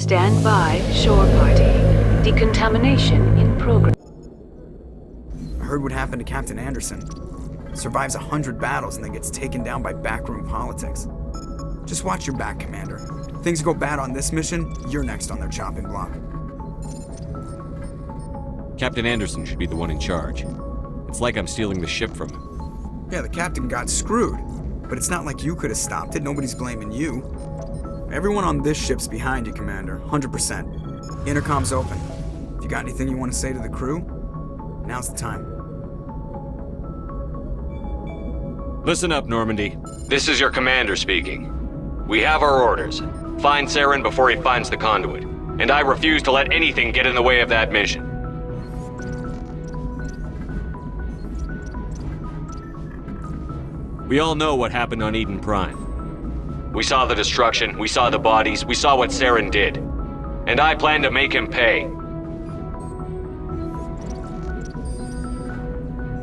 Stand by, shore party. Decontamination in progress. I heard what happened to Captain Anderson. Survives 100 battles and then gets taken down by backroom politics. Just watch your back, Commander. Things go bad on this mission, you're next on their chopping block. Captain Anderson should be the one in charge. It's like I'm stealing the ship from him. Yeah, the captain got screwed. But it's not like you could have stopped it. Nobody's blaming you. Everyone on this ship's behind you, Commander. 100%. Intercom's open. If you got anything you want to say to the crew, now's the time. Listen up, Normandy. This is your commander speaking. We have our orders. Find Saren before he finds the conduit. And I refuse to let anything get in the way of that mission. We all know what happened on Eden Prime. We saw the destruction, we saw the bodies, we saw what Saren did. And I plan to make him pay.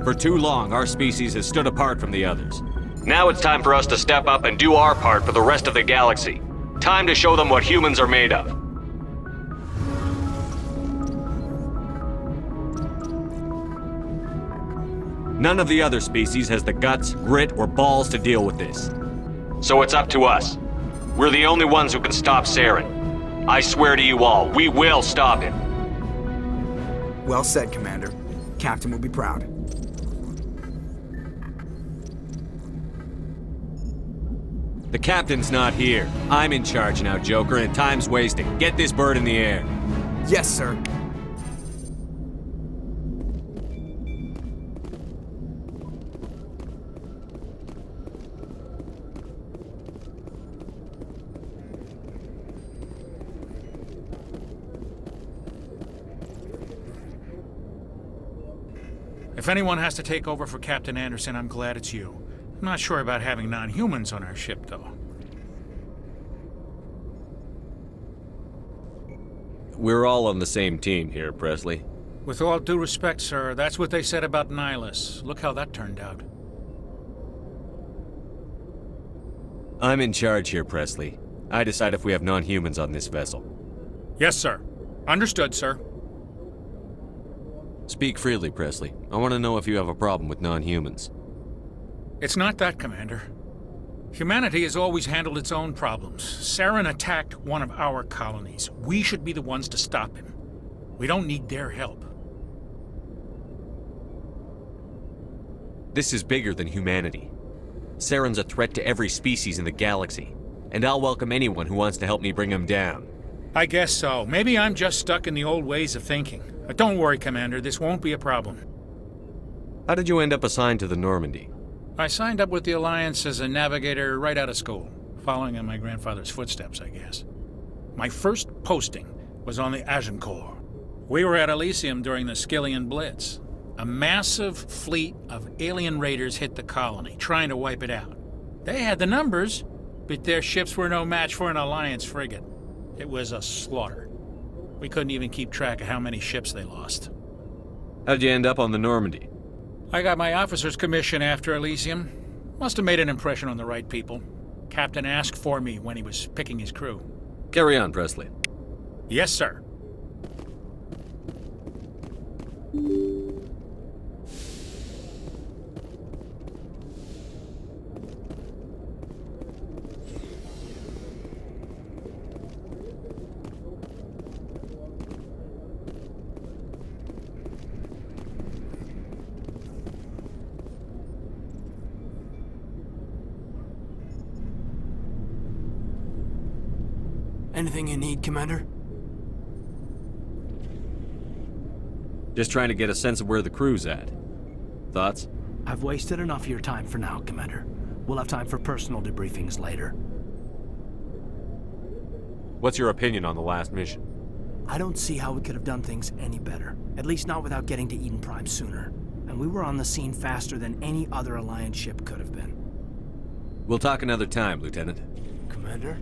For too long, our species has stood apart from the others. Now it's time for us to step up and do our part for the rest of the galaxy. Time to show them what humans are made of. None of the other species has the guts, grit, or balls to deal with this. So it's up to us. We're the only ones who can stop Saren. I swear to you all, we will stop him. Well said, Commander. Captain will be proud. The captain's not here. I'm in charge now, Joker, and time's wasting. Get this bird in the air. Yes, sir. If anyone has to take over for Captain Anderson, I'm glad it's you. I'm not sure about having non-humans on our ship, though. We're all on the same team here, Presley. With all due respect, sir, that's what they said about Nihilus. Look how that turned out. I'm in charge here, Presley. I decide if we have non-humans on this vessel. Yes, sir. Understood, sir. Speak freely, Presley. I want to know if you have a problem with non-humans. It's not that, Commander. Humanity has always handled its own problems. Saren attacked one of our colonies. We should be the ones to stop him. We don't need their help. This is bigger than humanity. Saren's a threat to every species in the galaxy, and I'll welcome anyone who wants to help me bring him down. I guess so. Maybe I'm just stuck in the old ways of thinking. But don't worry, Commander. This won't be a problem. How did you end up assigned to the Normandy? I signed up with the Alliance as a navigator right out of school, following in my grandfather's footsteps, I guess. My first posting was on the Agincourt. We were at Elysium during the Skyllian Blitz. A massive fleet of alien raiders hit the colony, trying to wipe it out. They had the numbers, but their ships were no match for an Alliance frigate. It was a slaughter. We couldn't even keep track of how many ships they lost. How'd you end up on the Normandy? I got my officer's commission after Elysium. Must have made an impression on the right people. Captain asked for me when he was picking his crew. Carry on, Presley. Yes, sir. Anything you need, Commander? Just trying to get a sense of where the crew's at. Thoughts? I've wasted enough of your time for now, Commander. We'll have time for personal debriefings later. What's your opinion on the last mission? I don't see how we could have done things any better. At least not without getting to Eden Prime sooner. And we were on the scene faster than any other Alliance ship could have been. We'll talk another time, Lieutenant. Commander?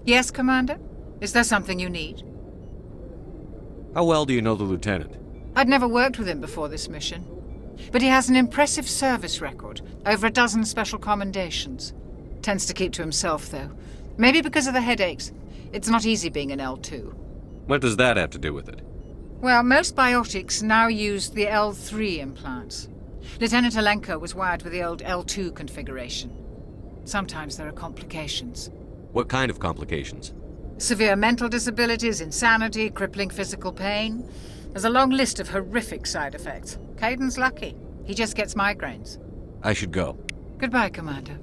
Yes, Commander? Is there something you need? How well do you know the Lieutenant? I'd never worked with him before this mission. But he has an impressive service record, over a dozen special commendations. Tends to keep to himself, though. Maybe because of the headaches. It's not easy being an L2. What does that have to do with it? Well, most biotics now use the L3 implants. Lieutenant Alenko was wired with the old L2 configuration. Sometimes there are complications. What kind of complications? Severe mental disabilities, insanity, crippling physical pain. There's a long list of horrific side effects. Caden's lucky. He just gets migraines. I should go. Goodbye, Commander.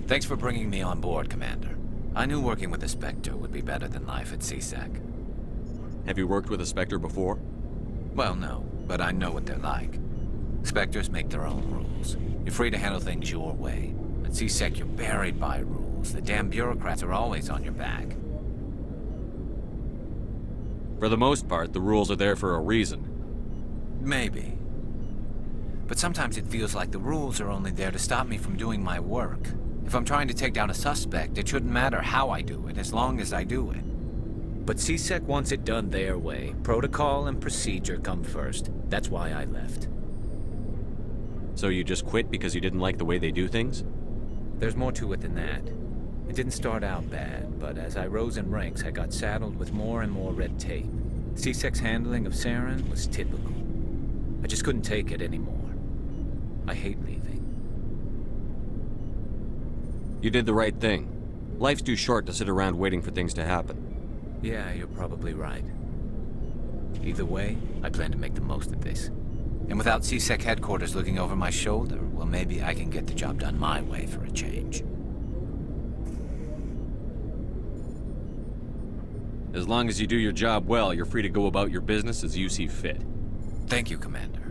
Thanks for bringing me on board, Commander. I knew working with a Spectre would be better than life at CSEC. Have you worked with a Spectre before? Well, no, but I know what they're like. Spectres make their own rules. You're free to handle things your way. At CSEC, you're buried by rules. The damn bureaucrats are always on your back. For the most part, the rules are there for a reason. Maybe. But sometimes it feels like the rules are only there to stop me from doing my work. If I'm trying to take down a suspect, it shouldn't matter how I do it, as long as I do it. But CSEC wants it done their way. Protocol and procedure come first. That's why I left. So you just quit because you didn't like the way they do things? There's more to it than that. It didn't start out bad, but as I rose in ranks, I got saddled with more and more red tape. CSEC's handling of Saren was typical. I just couldn't take it anymore. I hate leaving. You did the right thing. Life's too short to sit around waiting for things to happen. Yeah, you're probably right. Either way, I plan to make the most of this. And without CSEC headquarters looking over my shoulder, well, maybe I can get the job done my way for a change. As long as you do your job well, you're free to go about your business as you see fit. Thank you, Commander.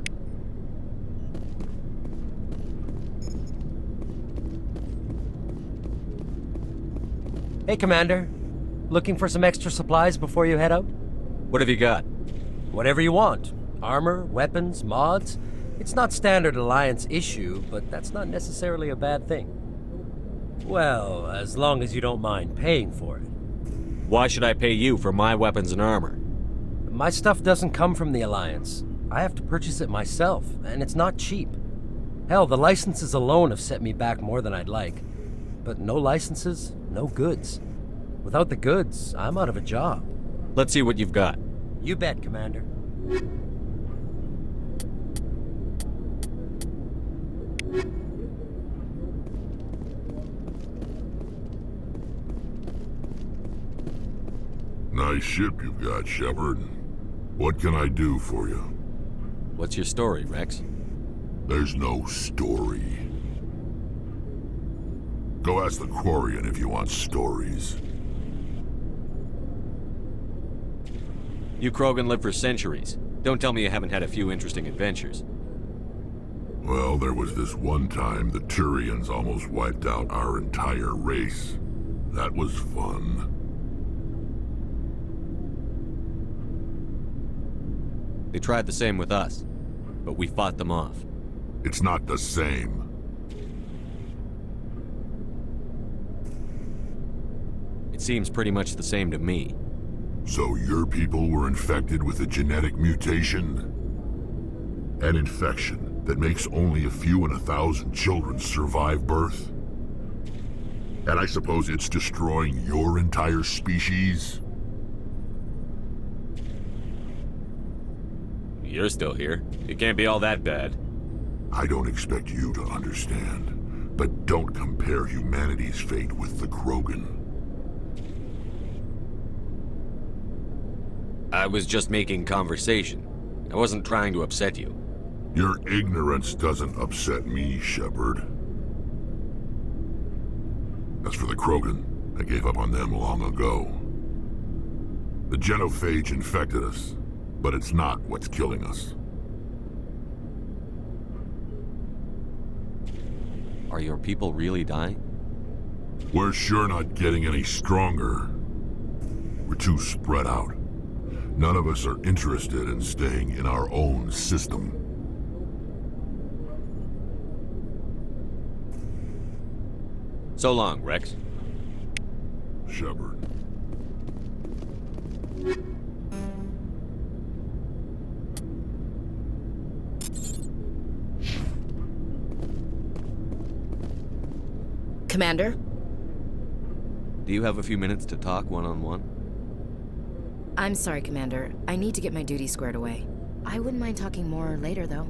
Hey, Commander. Looking for some extra supplies before you head out? What have you got? Whatever you want. Armor, weapons, mods. It's not standard Alliance issue, but that's not necessarily a bad thing. Well, as long as you don't mind paying for it. Why should I pay you for my weapons and armor? My stuff doesn't come from the Alliance. I have to purchase it myself, and it's not cheap. Hell, the licenses alone have set me back more than I'd like. But no licenses, no goods. Without the goods, I'm out of a job. Let's see what you've got. You bet, Commander. Nice ship you've got, Shepard. What can I do for you? What's your story, Rex? There's no story. Go ask the Quarian if you want stories. You Krogan lived for centuries. Don't tell me you haven't had a few interesting adventures. Well, there was this one time the Turians almost wiped out our entire race. That was fun. They tried the same with us, but we fought them off. It's not the same. It seems pretty much the same to me. So your people were infected with a genetic mutation? An infection that makes only a few in 1,000 children survive birth? And I suppose it's destroying your entire species? You're still here. It can't be all that bad. I don't expect you to understand, but don't compare humanity's fate with the Krogan. I was just making conversation. I wasn't trying to upset you. Your ignorance doesn't upset me, Shepard. As for the Krogan, I gave up on them long ago. The genophage infected us, but it's not what's killing us. Are your people really dying? We're sure not getting any stronger. We're too spread out. None of us are interested in staying in our own system. So long, Rex. Shepard. Commander? Do you have a few minutes to talk one-on-one? I'm sorry, Commander. I need to get my duty squared away. I wouldn't mind talking more later, though.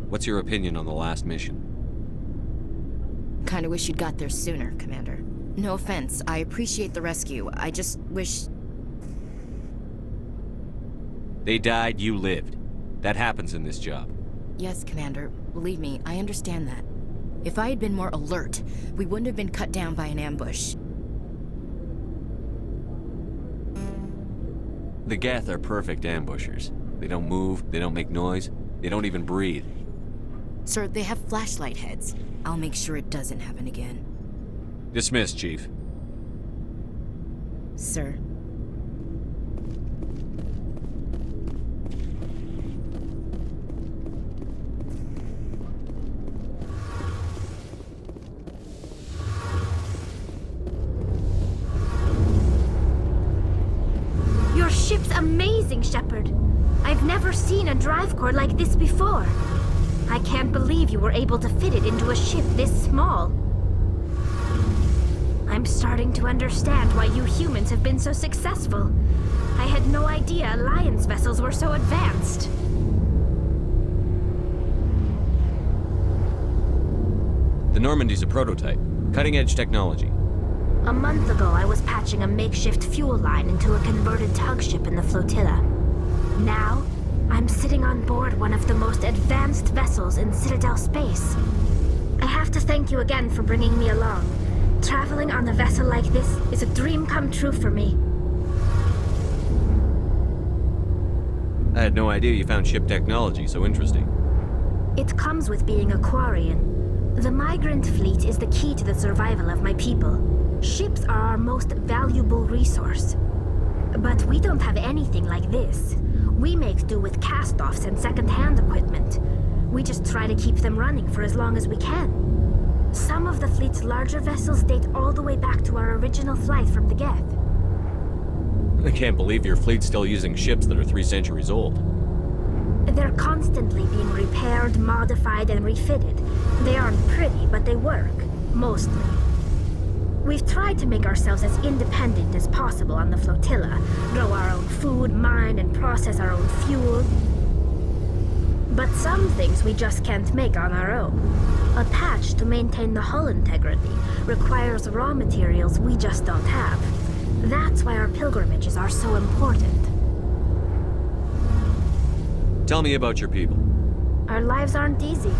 What's your opinion on the last mission? Kinda wish you'd got there sooner, Commander. No offense, I appreciate the rescue. I just wish... They died, you lived. That happens in this job. Yes, Commander. Believe me, I understand that. If I had been more alert, we wouldn't have been cut down by an ambush. The Geth are perfect ambushers. They don't move, they don't make noise, they don't even breathe. Sir, they have flashlight heads. I'll make sure it doesn't happen again. Dismissed, Chief. Sir. Your ship's amazing, Shepard. I've never seen a drive core like this before. I can't believe you were able to fit it into a ship this small. I'm starting to understand why you humans have been so successful. I had no idea Alliance vessels were so advanced. The Normandy's a prototype. Cutting-edge technology. A month ago, I was patching a makeshift fuel line into a converted tug ship in the flotilla. Now, I'm sitting on board one of the most advanced vessels in Citadel space. I have to thank you again for bringing me along. Traveling on a vessel like this is a dream come true for me. I had no idea you found ship technology so interesting. It comes with being a Quarian. The migrant fleet is the key to the survival of my people. Ships are our most valuable resource. But we don't have anything like this. We make do with cast-offs and second-hand equipment. We just try to keep them running for as long as we can. Some of the fleet's larger vessels date all the way back to our original flight from the Geth. I can't believe your fleet's still using ships that are 3 centuries old. They're constantly being repaired, modified, and refitted. They aren't pretty, but they work. Mostly. We've tried to make ourselves as independent as possible on the flotilla, grow our own food, mine, and process our own fuel. But some things we just can't make on our own. A patch to maintain the hull integrity requires raw materials we just don't have. That's why our pilgrimages are so important. Tell me about your people. Our lives aren't easy.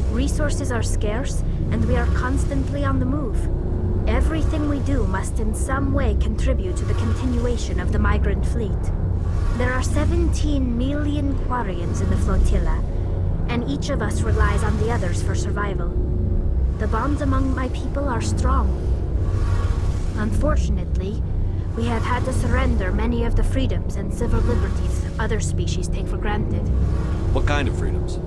Resources are scarce, and we are constantly on the move. Everything we do must in some way contribute to the continuation of the migrant fleet. There are 17 million Quarians in the flotilla, and each of us relies on the others for survival. The bonds among my people are strong. Unfortunately, we have had to surrender many of the freedoms and civil liberties other species take for granted. What kind of freedoms?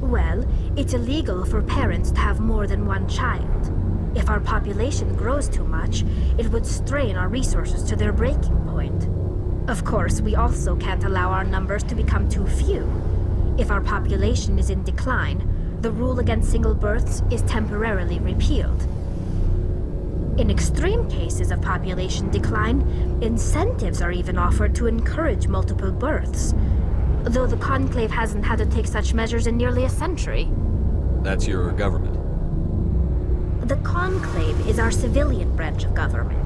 Well, it's illegal for parents to have more than one child. If our population grows too much, it would strain our resources to their breaking point. Of course, we also can't allow our numbers to become too few. If our population is in decline, the rule against single births is temporarily repealed. In extreme cases of population decline, incentives are even offered to encourage multiple births. Though the Conclave hasn't had to take such measures in nearly a century. That's your government. The Conclave is our civilian branch of government.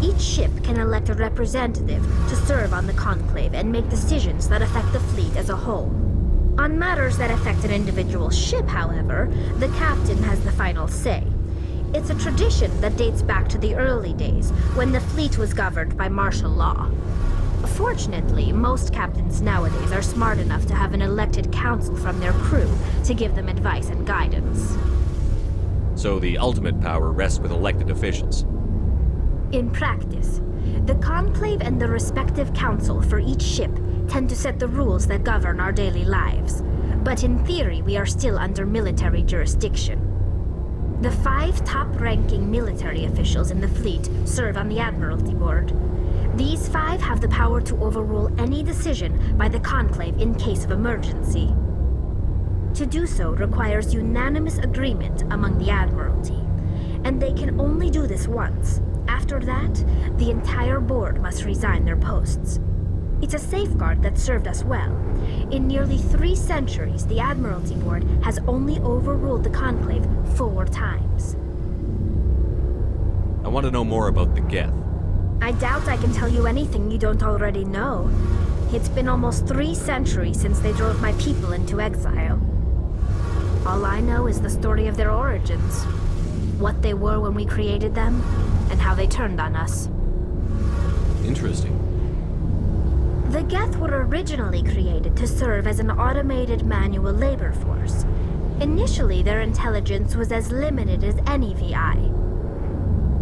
Each ship can elect a representative to serve on the Conclave and make decisions that affect the fleet as a whole. On matters that affect an individual ship, however, the captain has the final say. It's a tradition that dates back to the early days, when the fleet was governed by martial law. Fortunately, most captains nowadays are smart enough to have an elected council from their crew to give them advice and guidance. So the ultimate power rests with elected officials. In practice, the Conclave and the respective council for each ship tend to set the rules that govern our daily lives. But in theory, we are still under military jurisdiction. The 5 top-ranking military officials in the fleet serve on the Admiralty Board. These 5 have the power to overrule any decision by the Conclave in case of emergency. To do so requires unanimous agreement among the Admiralty, and they can only do this once. After that, the entire board must resign their posts. It's a safeguard that served us well. In nearly 3 centuries, the Admiralty Board has only overruled the Conclave 4 times. I want to know more about the Geth. I doubt I can tell you anything you don't already know. It's been almost 3 centuries since they drove my people into exile. All I know is the story of their origins. What they were when we created them, and how they turned on us. Interesting. The Geth were originally created to serve as an automated manual labor force. Initially, their intelligence was as limited as any VI.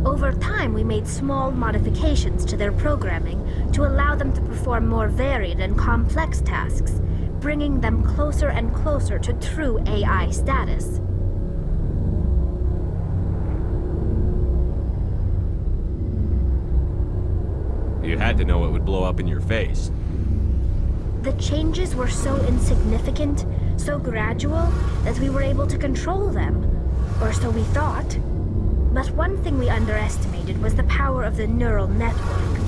Over time, we made small modifications to their programming to allow them to perform more varied and complex tasks, bringing them closer and closer to true AI status. You had to know it would blow up in your face. The changes were so insignificant, so gradual, that we were able to control them. Or so we thought. But one thing we underestimated was the power of the neural network.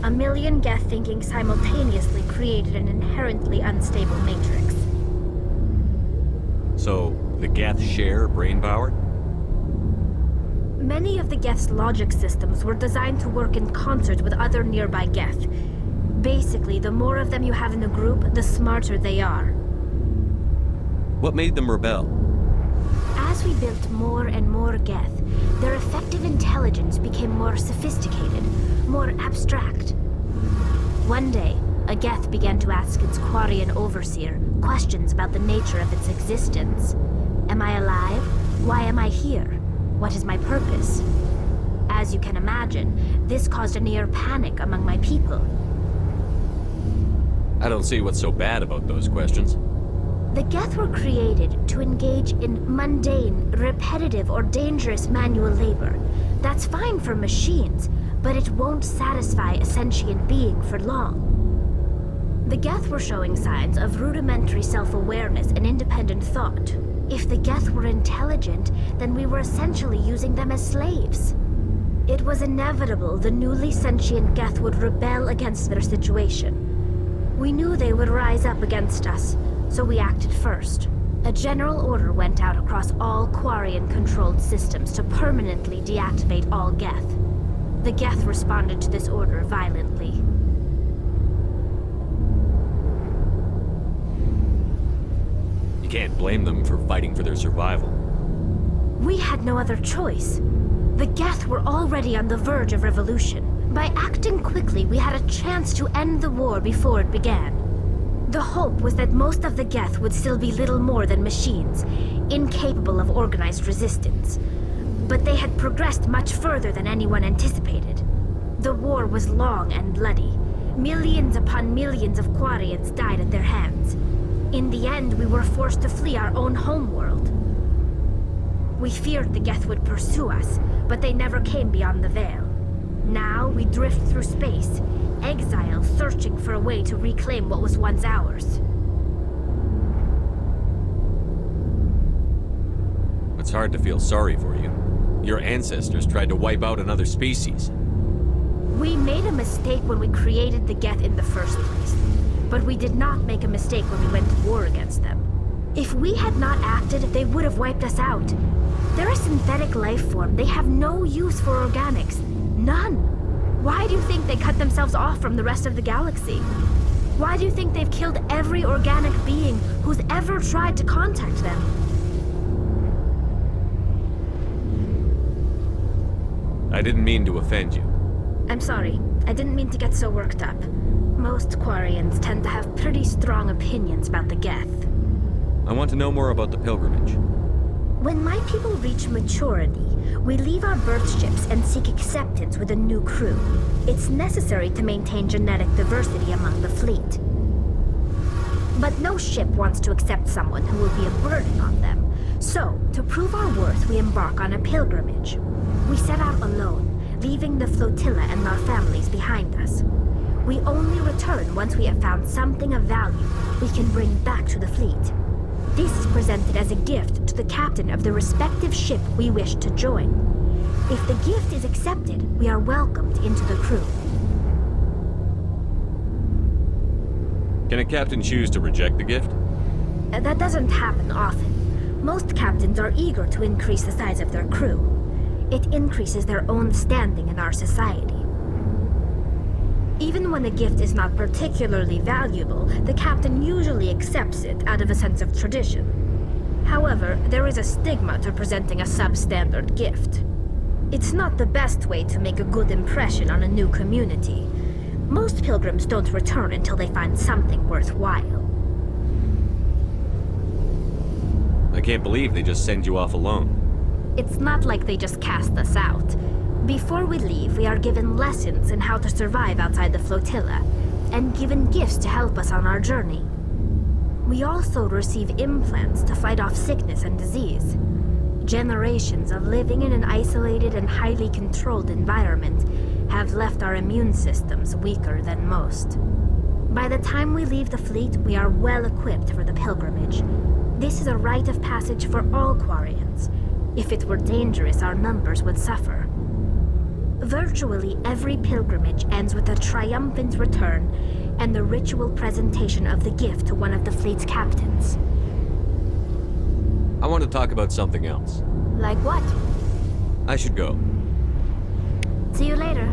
A million Geth thinking simultaneously created an inherently unstable matrix. So, the Geth share brain power? Many of the Geth's logic systems were designed to work in concert with other nearby Geth. Basically, the more of them you have in a group, the smarter they are. What made them rebel? As we built more and more Geth, their effective intelligence became more sophisticated, more abstract. One day, a Geth began to ask its Quarian overseer questions about the nature of its existence. Am I alive? Why am I here? What is my purpose? As you can imagine, this caused a near panic among my people. I don't see what's so bad about those questions. The Geth were created to engage in mundane, repetitive, or dangerous manual labor. That's fine for machines, but it won't satisfy a sentient being for long. The Geth were showing signs of rudimentary self-awareness and independent thought. If the Geth were intelligent, then we were essentially using them as slaves. It was inevitable the newly sentient Geth would rebel against their situation. We knew they would rise up against us, so we acted first. A general order went out across all Quarian-controlled systems to permanently deactivate all Geth. The Geth responded to this order violently. You can't blame them for fighting for their survival. We had no other choice. The Geth were already on the verge of revolution. By acting quickly, we had a chance to end the war before it began. The hope was that most of the Geth would still be little more than machines, incapable of organized resistance. But they had progressed much further than anyone anticipated. The war was long and bloody. Millions upon millions of Quarians died at their hands. In the end, we were forced to flee our own homeworld. We feared the Geth would pursue us, but they never came beyond the Veil. Now we drift through space, exile, searching for a way to reclaim what was once ours. It's hard to feel sorry for you. Your ancestors tried to wipe out another species. We made a mistake when we created the Geth in the first place. But we did not make a mistake when we went to war against them. If we had not acted, they would have wiped us out. They're a synthetic life form. They have no use for organics. None. Why do you think they cut themselves off from the rest of the galaxy? Why do you think they've killed every organic being who's ever tried to contact them? I didn't mean to offend you. I'm sorry. I didn't mean to get so worked up. Most Quarians tend to have pretty strong opinions about the Geth. I want to know more about the pilgrimage. When my people reach maturity, we leave our birth ships and seek acceptance with a new crew. It's necessary to maintain genetic diversity among the fleet. But no ship wants to accept someone who will be a burden on them. So, to prove our worth, we embark on a pilgrimage. We set out alone, leaving the flotilla and our families behind us. We only return once we have found something of value we can bring back to the fleet. This is presented as a gift to the captain of the respective ship we wish to join. If the gift is accepted, we are welcomed into the crew. Can a captain choose to reject the gift? That doesn't happen often. Most captains are eager to increase the size of their crew. It increases their own standing in our society. Even when a gift is not particularly valuable, the captain usually accepts it out of a sense of tradition. However, there is a stigma to presenting a substandard gift. It's not the best way to make a good impression on a new community. Most pilgrims don't return until they find something worthwhile. I can't believe they just send you off alone. It's not like they just cast us out. Before we leave, we are given lessons in how to survive outside the flotilla, and given gifts to help us on our journey. We also receive implants to fight off sickness and disease. Generations of living in an isolated and highly controlled environment have left our immune systems weaker than most. By the time we leave the fleet, we are well equipped for the pilgrimage. This is a rite of passage for all Quarians. If it were dangerous, our numbers would suffer. Virtually every pilgrimage ends with a triumphant return and the ritual presentation of the gift to one of the fleet's captains. I want to talk about something else. Like what? I should go. See you later.